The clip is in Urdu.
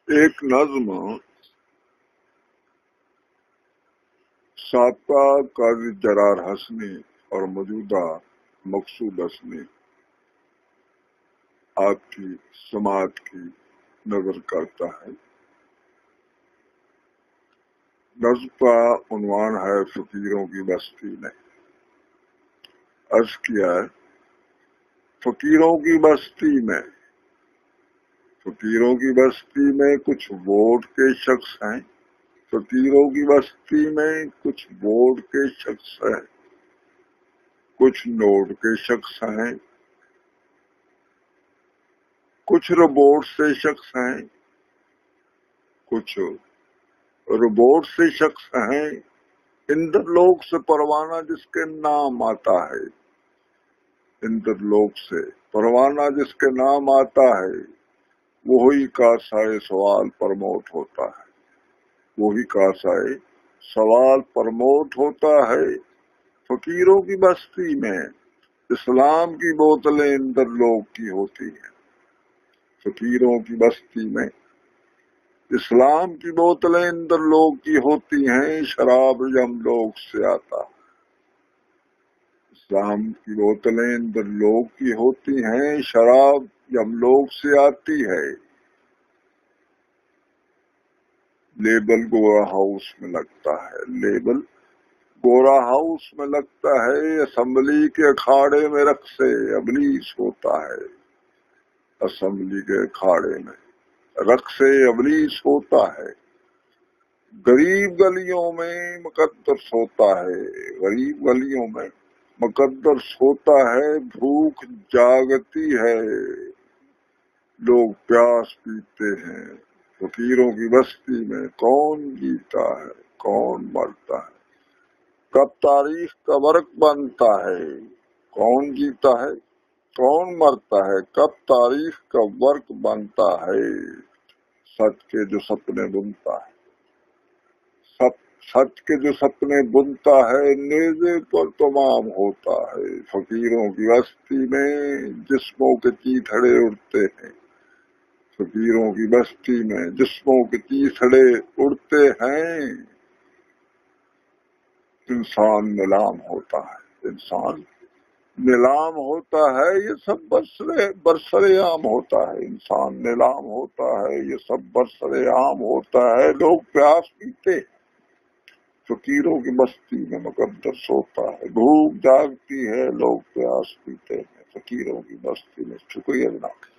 ایک نظم سابقہ قاضی جرار حسنی اور موجودہ مقصود حسنی آپ کی سماعت کی نظر کرتا ہے۔ نظم کا عنوان ہے فقیروں کی بستی میں۔ عرض کیا ہے فقیروں کی بستی میں، فقیروں کی بستی میں کچھ ووٹ کے شخص ہیں، فقیروں کی بستی میں کچھ ووٹ کے شخص ہیں، کچھ نوٹ کے شخص ہیں، کچھ روبوٹ سے شخص ہیں، کچھ روبوٹ سے شخص ہیں، اندر لوگ سے پروانہ جس کے نام آتا ہے، اندر لوگ سے پروانہ جس کے نام آتا ہے، وہی کا سائے سوال پرموٹ ہوتا ہے، وہی کا سائے سوال پرموٹ ہوتا ہے۔ فقیروں کی بستی میں اسلام کی بوتلیں اندر لوگ کی ہوتی ہیں، فقیروں کی بستی میں اسلام کی بوتلیں اندر لوگ کی ہوتی ہیں، شراب یم لوگ سے آتا ہے، اسلام کی بوتلیں اندر لوگ کی ہوتی ہیں، شراب یم لوگ سے آتی ہے۔ لیبل گورا ہاؤس میں لگتا ہے، لیبل گورا ہاؤس میں لگتا ہے، اسمبلی کے اکھاڑے میں رقص ابلیس ہوتا ہے، اسمبلی کے اکھاڑے میں رقص ابلیس ہوتا ہے۔ غریب گلیوں میں مقدر سوتا ہے، غریب گلیوں میں مقدر سوتا ہے، بھوک جاگتی ہے، لوگ پیاس پیتے ہیں۔ فقیروں کی بستی میں کون جیتا ہے کون مرتا ہے، کب تاریخ کا ورق بنتا ہے، کون جیتا ہے کون مرتا ہے، کب تاریخ کا ورق بنتا ہے، سچ کے جو سپنے بنتا ہے، سچ کے جو سپنے بنتا ہے، نیزے پر تمام ہوتا ہے۔ فقیروں کی بستی میں جسموں کے چیتھڑے اڑتے ہیں، فقیروں کی بستی میں جسموں کے چیتھڑے اڑتے ہیں، انسان نیلام ہوتا ہے، انسان نیلام ہوتا ہے، یہ سب برسر عام ہوتا ہے، انسان نیلام ہوتا ہے، یہ سب برسر عام ہوتا ہے، لوگ پیاس پیتے ہیں۔ فقیروں کی بستی میں مقدر سوتا ہے، بھوک جاگتی ہے، لوگ پیاس پیتے ہیں، فقیروں کی بستی میں۔ شکریہ جناب۔